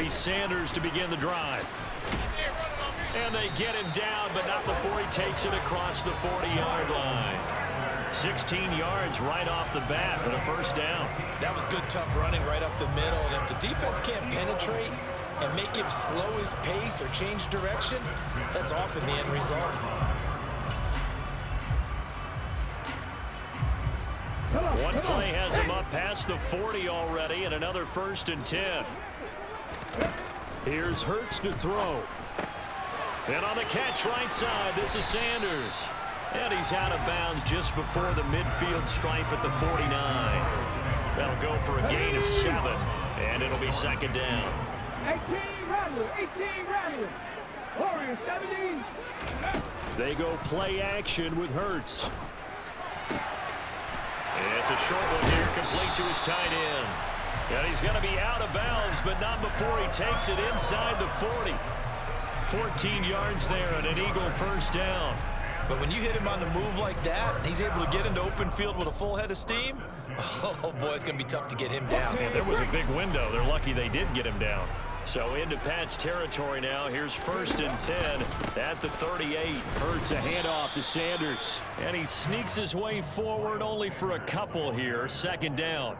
be Sanders to begin the drive. And they get him down, but not before he takes it across the 40-yard line. 16 yards right off the bat for the first down. That was good, tough running right up the middle. And if the defense can't penetrate and make him slow his pace or change direction, that's often the end result. One play has him up past the 40 already, and another 1st and 10. Here's Hurts to throw. And on the catch right side, this is Sanders. And he's out of bounds just before the midfield stripe at the 49. That'll go for a gain of 7, and it'll be 2nd down. 18 Rattler. Warriors 17. They go play action with Hurts. It's a short one here, complete to his tight end. And he's going to be out of bounds, but not before he takes it inside the 40. 14 yards there and an Eagle 1st down. But when you hit him on the move like that, and he's able to get into open field with a full head of steam, oh boy, it's going to be tough to get him down. Yeah, there was a big window. They're lucky they did get him down. So into Pat's territory now. Here's 1st and 10 at the 38. Hurts a handoff to Sanders. And he sneaks his way forward only for a couple here. 2nd down.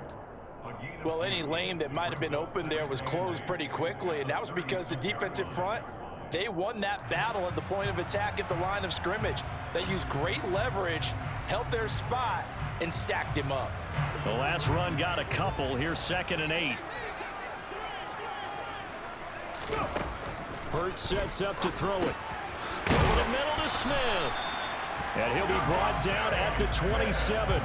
Well, any lane that might have been open there was closed pretty quickly, and that was because the defensive front, they won that battle at the point of attack at the line of scrimmage. They used great leverage, held their spot, and stacked him up. The last run got a couple. Here's 2nd and 8. Hurts sets up to throw it. Over the middle to Smith. And he'll be brought down at the 27.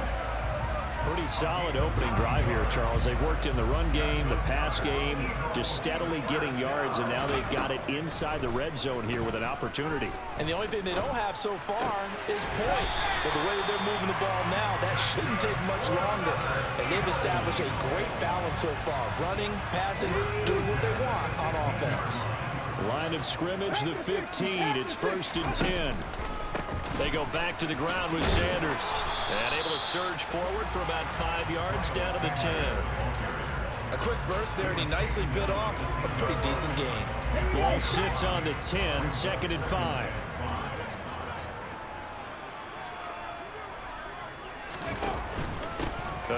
Pretty solid opening drive here, Charles. They've worked in the run game, the pass game, just steadily getting yards, and now they've got it inside the red zone here with an opportunity. And the only thing they don't have so far is points. But the way that they're moving the ball now, that shouldn't take much longer. And they've established a great balance so far. Running, passing, doing what they want on offense. Line of scrimmage, the 15. It's 1st and 10. They go back to the ground with Sanders. And able to surge forward for about 5 yards down to the 10. A quick burst there, and he nicely bit off a pretty decent gain. Ball sits on the 10, 2nd and 5.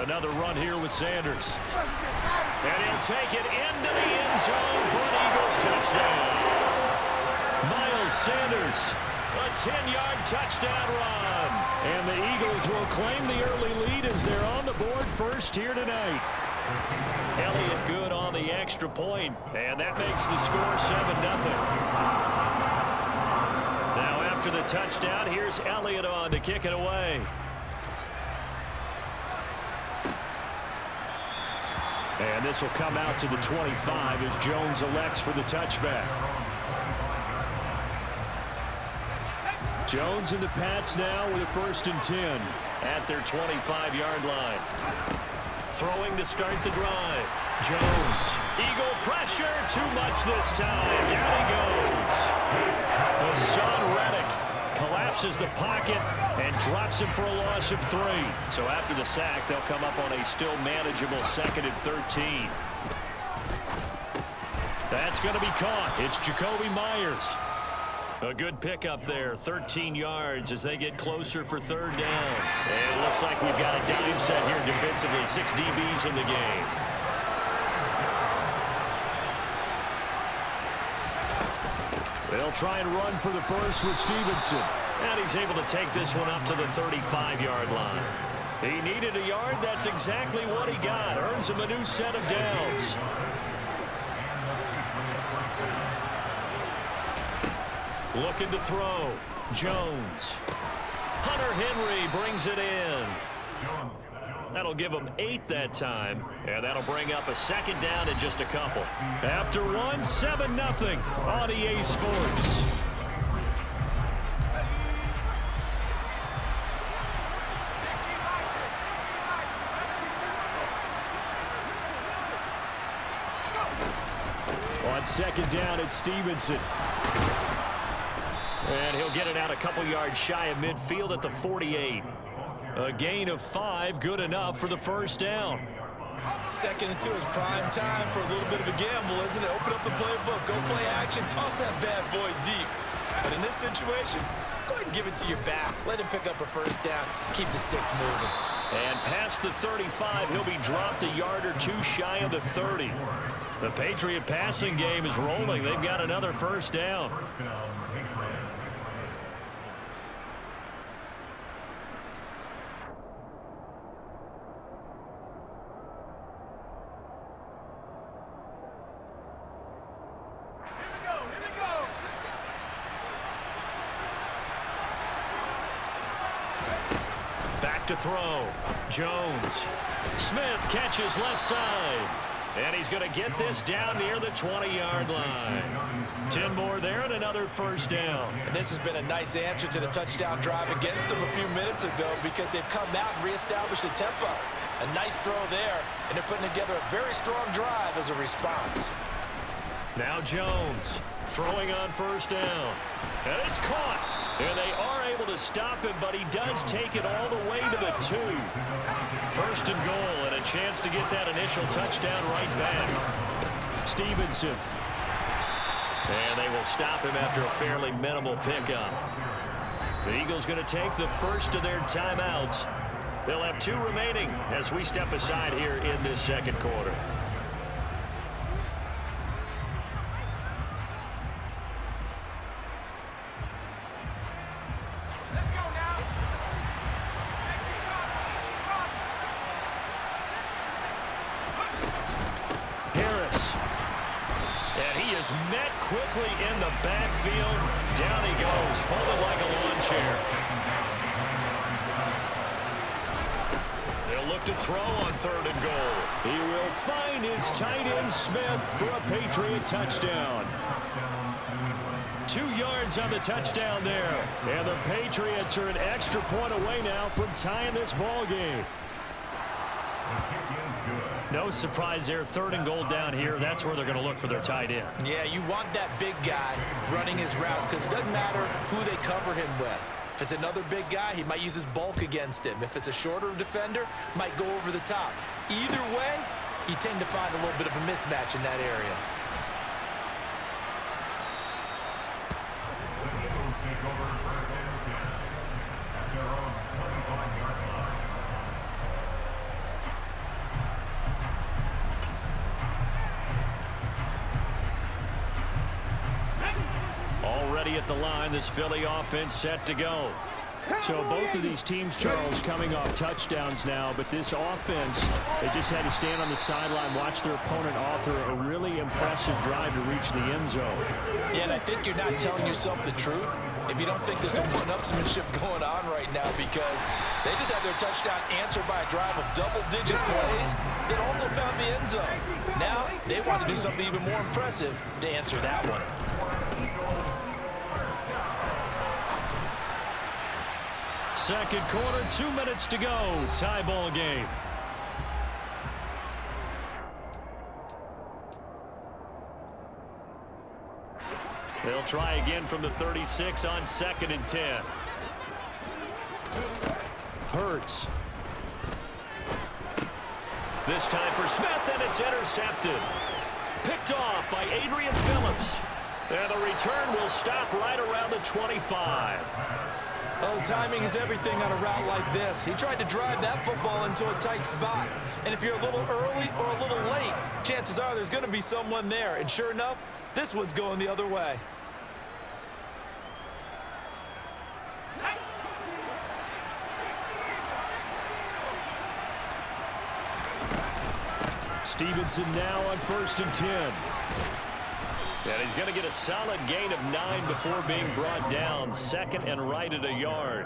Another run here with Sanders. And he'll take it into the end zone for an Eagles touchdown. Miles Sanders, a 10-yard touchdown run. And the Eagles will claim the early lead as they're on the board first here tonight. Elliott good on the extra point, and that makes the score 7-0. Now after the touchdown, here's Elliott on to kick it away. And this will come out to the 25 as Jones elects for the touchback. Jones and the Pats now with a 1st and 10 at their 25-yard line. Throwing to start the drive. Jones. Eagle pressure. Too much this time. Down he goes. Hassan Reddick collapses the pocket and drops him for a loss of 3. So after the sack, they'll come up on a still manageable 2nd and 13. That's going to be caught. It's Jacoby Myers. A good pickup there, 13 yards as they get closer for 3rd down. And it looks like we've got a dime set here defensively. 6 DBs in the game. They'll try and run for the first with Stevenson. And he's able to take this one up to the 35-yard line. He needed a yard. That's exactly what he got. Earns him a new set of downs. Looking to throw. Jones. Hunter Henry brings it in. That'll give him 8 that time. And that'll bring up a 2nd down in just a couple. After one, 7-0 on EA Sports. On 2nd down, it's Stevenson. And he'll get it out a couple yards shy of midfield at the 48. A gain of 5, good enough for the 1st down. Second and 2 is prime time for a little bit of a gamble, isn't it? Open up the playbook, go play action, toss that bad boy deep. But in this situation, go ahead and give it to your back. Let him pick up a first down. Keep the sticks moving. And past the 35, he'll be dropped a yard or two shy of the 30. The Patriot passing game is rolling. They've got another first down. Back to throw. Jones. Smith catches left side. And he's going to get this down near the 20-yard line. 10 more there and another first down. And this has been a nice answer to the touchdown drive against them a few minutes ago because they've come out and reestablished the tempo. A nice throw there, and they're putting together a very strong drive as a response. Now Jones throwing on first down. And it's caught. And they are able to stop him, but he does take it all the way to the 2. First and goal, and a chance to get that initial touchdown right back. Stevenson. And they will stop him after a fairly minimal pickup. The Eagles going to take the first of their timeouts. They'll have 2 remaining as we step aside here in this second quarter. Met quickly in the backfield. Down he goes, folded like a lawn chair. They'll look to throw on third and goal. He will find his tight end Smith for a Patriot touchdown. 2 yards on the touchdown there. And the Patriots are an extra point away now from tying this ball game. No surprise there, third and goal down here. That's where they're going to look for their tight end. Yeah, you want that big guy running his routes because it doesn't matter who they cover him with. If it's another big guy, he might use his bulk against him. If it's a shorter defender, might go over the top. Either way, you tend to find a little bit of a mismatch in that area. Already at the line, this Philly offense set to go. So both of these teams, Charles, coming off touchdowns now, but this offense, they just had to stand on the sideline, watch their opponent author a really impressive drive to reach the end zone. Yeah, and I think you're not telling yourself the truth if you don't think there's some one-upsmanship going on right now because they just had their touchdown answered by a drive of double-digit plays that also found the end zone. Now they want to do something even more impressive to answer that one. Second quarter, 2 minutes to go. Tie ball game. They'll try again from the 36 on 2nd and 10. Hurts. This time for Smith, and it's intercepted. Picked off by Adrian Phillips. And the return will stop right around the 25. Oh, timing is everything on a route like this. He tried to drive that football into a tight spot. And if you're a little early or a little late, chances are there's going to be someone there. And sure enough, this one's going the other way. Stevenson now on 1st and 10. And he's going to get a solid gain of 9 before being brought down. 2nd and right at a yard.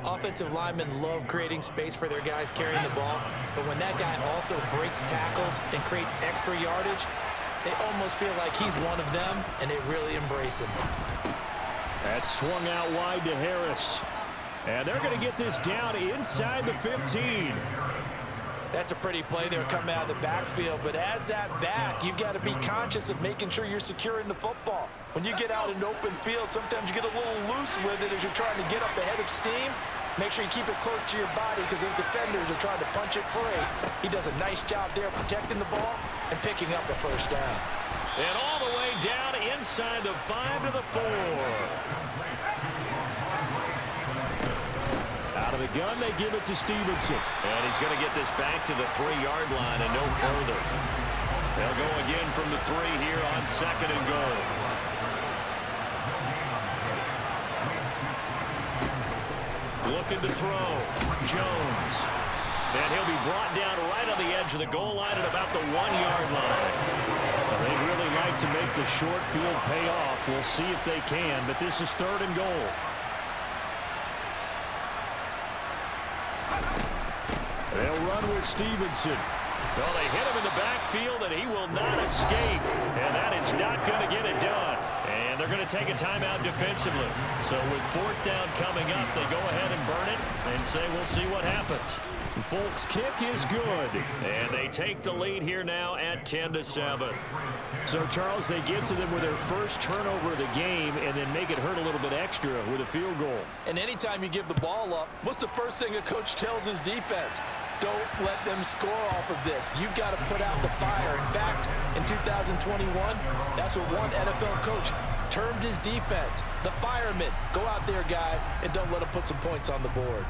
Offensive linemen love creating space for their guys carrying the ball. But when that guy also breaks tackles and creates extra yardage, they almost feel like he's one of them, and they really embrace him. That's swung out wide to Harris. And they're going to get this down inside the 15. That's a pretty play there coming out of the backfield, but as that back, you've got to be conscious of making sure you're securing the football. When you get out in open field, sometimes you get a little loose with it as you're trying to get up ahead of steam. Make sure you keep it close to your body because those defenders are trying to punch it free. He does a nice job there protecting the ball and picking up the first down. And all the way down inside the 5 to the 4. Out of the gun, they give it to Stevenson. And he's going to get this back to the 3-yard line and no further. They'll go again from the 3 here on 2nd and goal. Looking to throw. Jones. And he'll be brought down right on the edge of the goal line at about the 1-yard line. They'd really like to make the short field pay off. We'll see if they can, but this is 3rd and goal. They'll run with Stevenson. Well, they hit him in the backfield, and he will not escape. And that is not going to get it done. And they're going to take a timeout defensively. So with 4th down coming up, they go ahead and burn it and say we'll see what happens. Folks' kick is good. And they take the lead here now at 10-7. So, Charles, they get to them with their first turnover of the game and then make it hurt a little bit extra with a field goal. And anytime you give the ball up, what's the first thing a coach tells his defense? Don't let them score off of this. You've got to put out the fire. In fact, in 2021, that's what one NFL coach termed his defense. The firemen. Go out there, guys, and don't let them put some points on the board.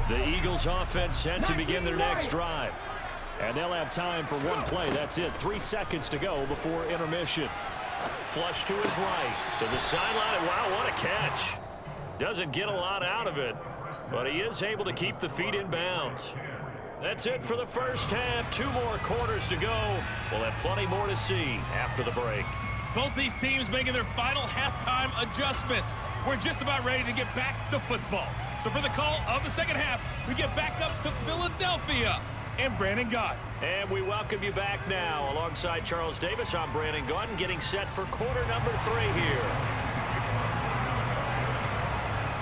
The Eagles offense set to begin their next drive. And they'll have time for one play. That's it. 3 seconds to go before intermission. Flush to his right. To the sideline. Wow, what a catch. Doesn't get a lot out of it. But he is able to keep the feet in bounds. That's it for the first half. 2 more quarters to go. We'll have plenty more to see after the break. Both these teams making their final halftime adjustments. We're just about ready to get back to football. So for the call of the second half, we get back up to Philadelphia and Brandon Gott. And we welcome you back now. Alongside Charles Davis, I'm Brandon Gott, getting set for quarter number 3 here.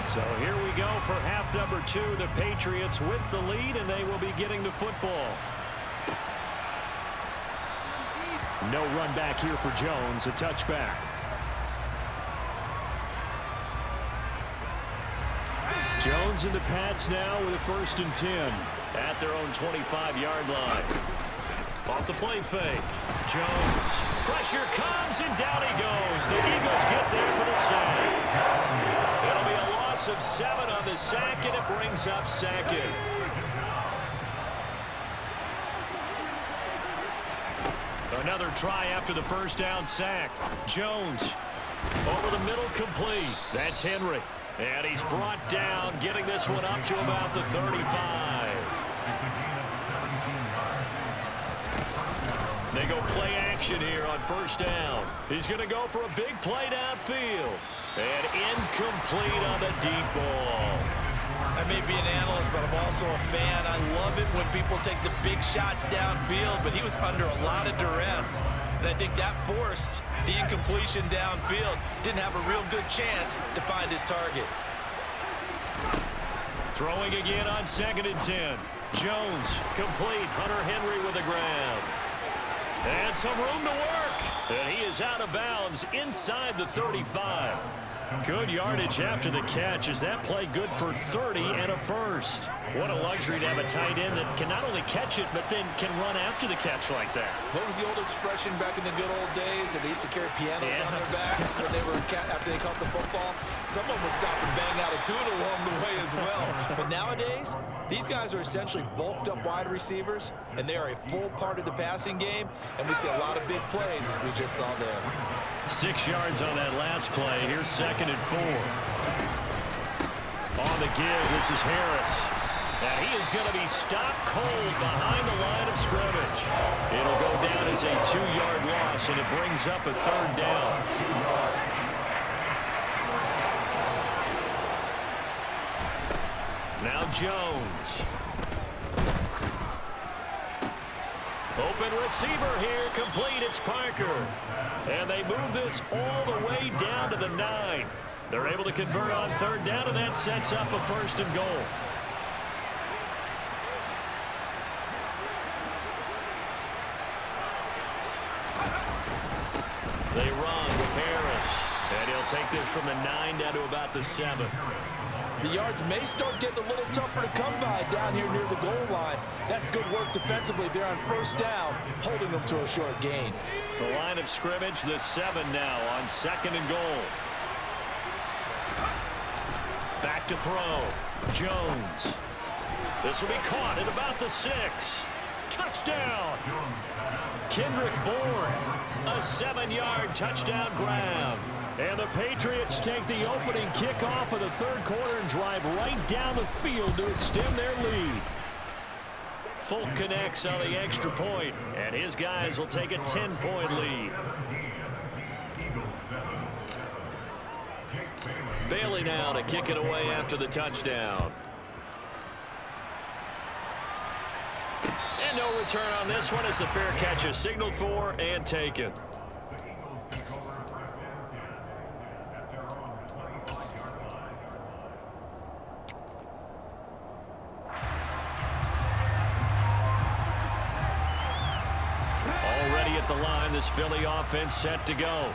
So here we go for half number 2. The Patriots with the lead, and they will be getting the football. No run back here for Jones. A touchback. Jones and the Pats now with a 1st and 10 at their own 25-yard line. Off the play fake. Jones. Pressure comes, and down he goes. The Eagles get there for the sack. It'll be a loss of 7 on the sack, and it brings up 2nd. Another try after the first down sack. Jones over the middle, complete. That's Henry. And he's brought down, getting this one up to about the 35. They go play action here on 1st down. He's going to go for a big play downfield. And incomplete on the deep ball. I may be an analyst, but I'm also a fan. I love it when people take the big shots downfield, but he was under a lot of duress. And I think that forced the incompletion downfield. Didn't have a real good chance to find his target. Throwing again on 2nd and 10. Jones, complete. Hunter Henry with the grab. And some room to work. And he is out of bounds inside the 35. Good yardage after the catch. Is that play good for 30 and a first? What a luxury to have a tight end that can not only catch it, but then can run after the catch like that. What was the old expression back in the good old days that they used to carry pianos on their backs when they were after they caught the football? Someone would stop and bang out a tune along the way as well. But nowadays, these guys are essentially bulked up wide receivers, and they are a full part of the passing game, and we see a lot of big plays as we just saw there. 6 yards on that last play. Here's 2nd and 4. On the give, this is Harris. And he is going to be stopped cold behind the line of scrimmage. It'll go down as a 2-yard loss, and it brings up a 3rd down. Now Jones. Open receiver here, complete. It's Parker. And they move this all the way down to the 9. They're able to convert on 3rd down, and that sets up a 1st and goal. They run with Harris. And he'll take us from the 9 down to about the 7. The yards may start getting a little tougher to come by down here near the goal line. That's good work defensively. They're on first down, holding them to a short gain. The line of scrimmage, the 7 now on 2nd and goal. Back to throw. Jones. This will be caught at about the 6. Touchdown. Kendrick Bourne. A 7-yard touchdown grab. And the Patriots take the opening kickoff of the 3rd quarter and drive right down the field to extend their lead. Folk connects on the extra point, and his guys will take a 10-point lead. Bailey now to kick it away after the touchdown. And no return on this one as the fair catch is signaled for and taken. Already at the line, this Philly offense set to go.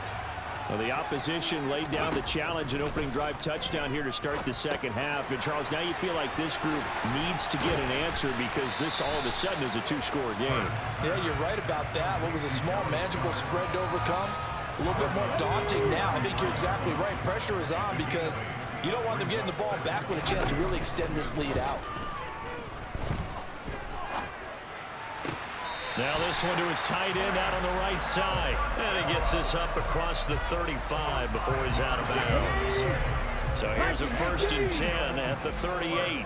Well, the opposition laid down the challenge and opening drive touchdown here to start the 2nd half. And, Charles, now you feel like this group needs to get an answer because this all of a sudden is a 2-score game. Yeah, you're right about that. What was a small, manageable spread to overcome? A little bit more daunting now. I think you're exactly right. Pressure is on because you don't want them getting the ball back with a chance to really extend this lead out. Now this one to his tight end out on the right side. And he gets this up across the 35 before he's out of bounds. So here's a 1st and 10 at the 38.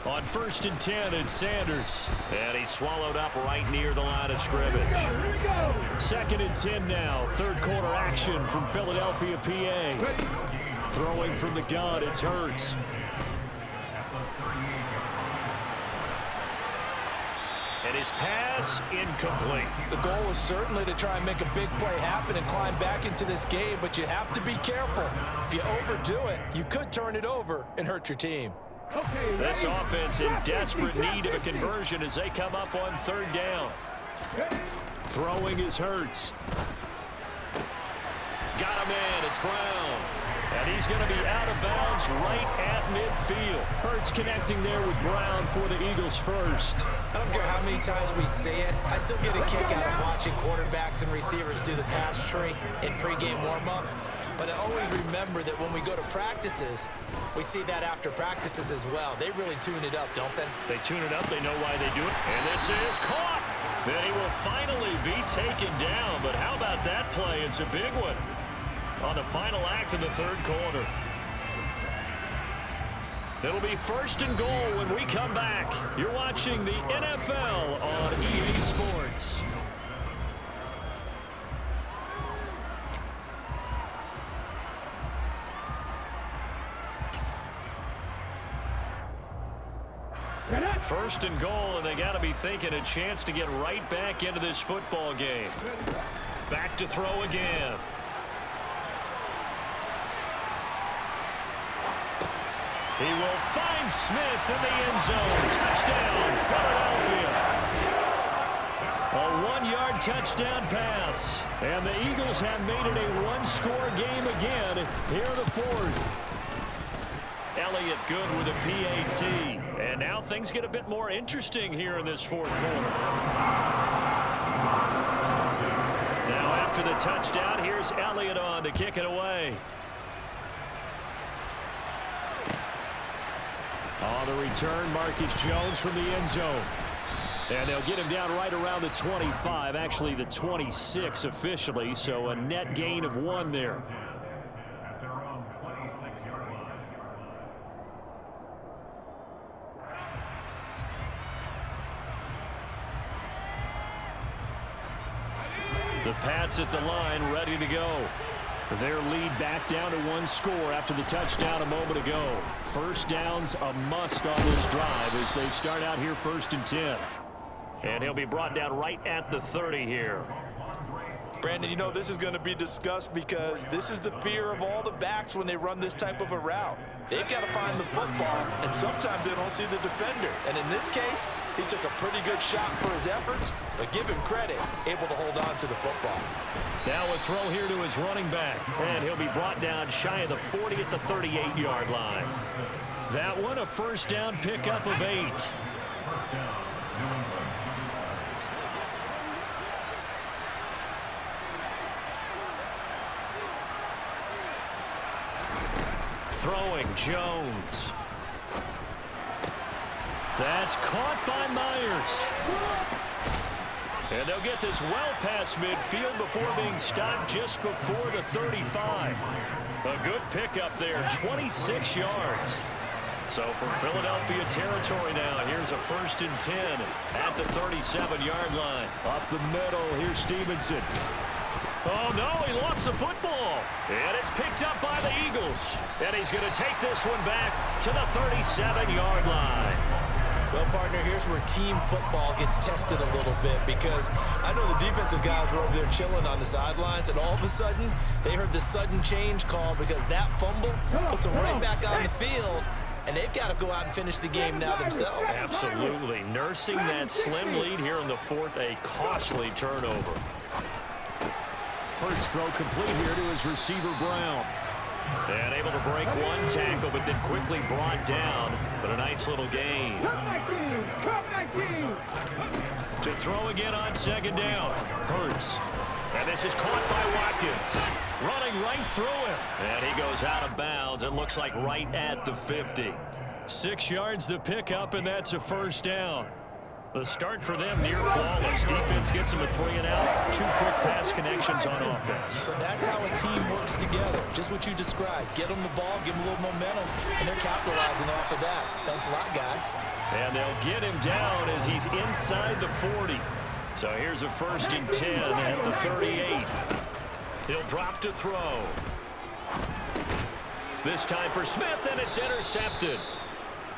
On 1st and 10, it's Sanders. And he's swallowed up right near the line of scrimmage. 2nd and 10 now. 3rd quarter action from Philadelphia, PA. Throwing from the gun, it's Hurts. And his pass incomplete. The goal is certainly to try and make a big play happen and climb back into this game, but you have to be careful. If you overdo it, you could turn it over and hurt your team. This offense in desperate need of a conversion as they come up on 3rd down. Throwing is Hurts. Got him in. It's Brown. And he's going to be out of bounds right at midfield. Hurts connecting there with Brown for the Eagles first. I don't care how many times we see it. I still get a kick out of watching quarterbacks and receivers do the pass tree in pregame warm-up. But I always remember that when we go to practices, we see that after practices as well. They really tune it up, don't they? They tune it up. They know why they do it. And this is caught. Then he will finally be taken down. But how about that play? It's a big one on the final act of the 3rd quarter. It'll be 1st and goal when we come back. You're watching the NFL on EA Sports. First and goal, and they got to be thinking a chance to get right back into this football game. Back to throw again. He will find Smith in the end zone. Touchdown, Philadelphia. A 1-yard touchdown pass. And the Eagles have made it a 1-score game again here in the 4th. Elliott good with a PAT. And now things get a bit more interesting here in this 4th quarter. Now after the touchdown, here's Elliott on to kick it away. On the return, Marcus Jones from the end zone. And they'll get him down right around the 25, actually the 26 officially, so a net gain of 1 there. The Pats at the line, ready to go. Their lead back down to 1 score after the touchdown a moment ago. First down's a must on this drive as they start out here 1st and 10. And he'll be brought down right at the 30 here. Brandon, you know, this is going to be discussed because this is the fear of all the backs when they run this type of a route. They've got to find the football, and sometimes they don't see the defender. And in this case, he took a pretty good shot for his efforts, but give him credit, able to hold on to the football. Now a throw here to his running back, and he'll be brought down shy of the 40 at the 38-yard line. That one, a first down pickup of 8. Throwing, Jones. That's caught by Myers. And they'll get this well past midfield before being stopped just before the 35. A good pickup there, 26 yards. So from Philadelphia territory now, here's a 1st and 10 at the 37-yard line. Up the middle, here's Stevenson. Oh, no, he lost the football. And it's picked up by the Eagles. And he's going to take this one back to the 37-yard line. Well, partner, here's where team football gets tested a little bit because I know the defensive guys were over there chilling on the sidelines, and all of a sudden, they heard the sudden change call because that fumble puts them right back on the field, and they've got to go out and finish the game now themselves. Absolutely. Nursing that slim lead here in the 4th, a costly turnover. First throw complete here to his receiver, Brown. And able to break one tackle, but then quickly brought down. But a nice little gain. To throw again on 2nd down. Hurts. And this is caught by Watkins. Running right through him. And he goes out of bounds. It looks like right at the 50. 6 yards the pickup, and that's a 1st down. The start for them near flawless. Defense gets them a 3-and-out. 2 quick pass connections on offense. So that's how a team works together. Just what you described. Get them the ball, give them a little momentum, and they're capitalizing off of that. Thanks a lot, guys. And they'll get him down as he's inside the 40. So here's a 1st and 10 at the 38. He'll drop to throw. This time for Smith, and it's intercepted.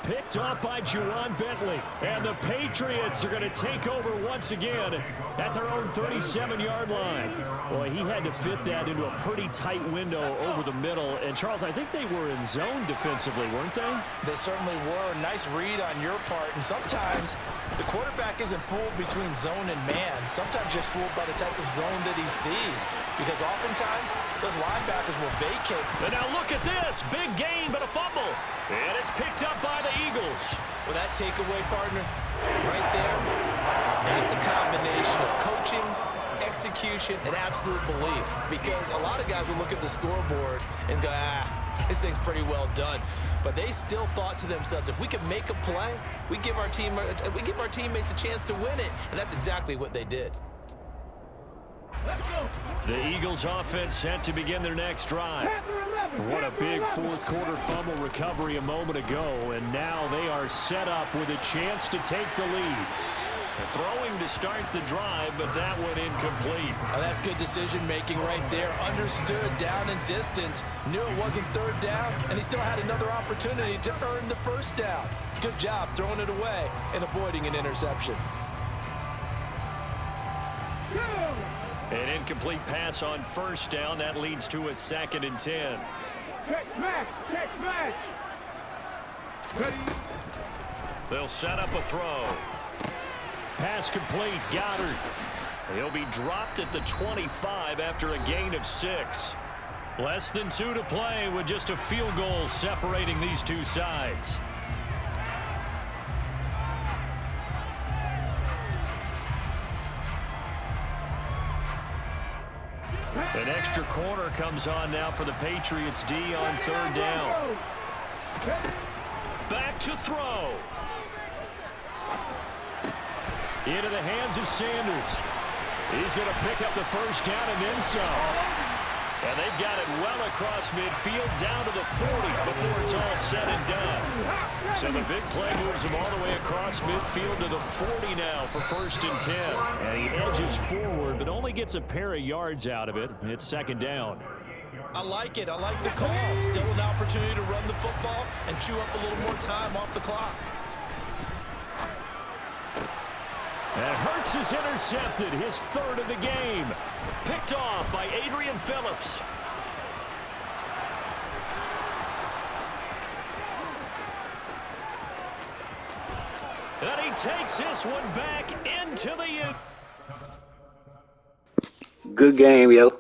Picked off by Juwan Bentley. And the Patriots are going to take over once again at their own 37-yard line. Boy, he had to fit that into a pretty tight window over the middle. And, Charles, I think they were in zone defensively, weren't they? They certainly were. Nice read on your part. And sometimes the quarterback isn't fooled between zone and man. Sometimes just fooled by the type of zone that he sees. Because oftentimes those linebackers will vacate. And now look at this. Big gain, but a fumble. And it's picked up by the Eagles. Well, that takeaway, partner, right there, that's a combination of coaching, execution, and absolute belief. Because a lot of guys will look at the scoreboard and go, this thing's pretty well done. But they still thought to themselves, if we could make a play, we give our teammates a chance to win it. And that's exactly what they did. The Eagles offense set to begin their next drive. What a big 4th quarter fumble recovery a moment ago, and now they are set up with a chance to take the lead. Throwing to start the drive, but that one incomplete. Oh, that's good decision making right there. Understood down and distance, knew it wasn't 3rd down, and he still had another opportunity to earn the 1st down. Good job throwing it away and avoiding an interception. An incomplete pass on 1st down. That leads to a 2nd and 10. Check match. Ready. They'll set up a throw. Pass complete. Goddard. He'll be dropped at the 25 after a gain of 6. Less than 2 to play with just a field goal separating these two sides. An extra corner comes on now for the Patriots D on 3rd down. Back to throw. Into the hands of Sanders. He's going to pick up the 1st down and then some. And they've got it well across midfield down to the 40 before it's all said and done. So the big play moves him all the way across midfield to the 40 now for 1st and 10. And he edges forward but only gets a pair of yards out of it. And it's 2nd down. I like it. I like the call. Still an opportunity to run the football and chew up a little more time off the clock. And Hurts is intercepted, his 3rd of the game. Picked off by Adrian Phillips. And he takes this one back into the end. Good game, yo.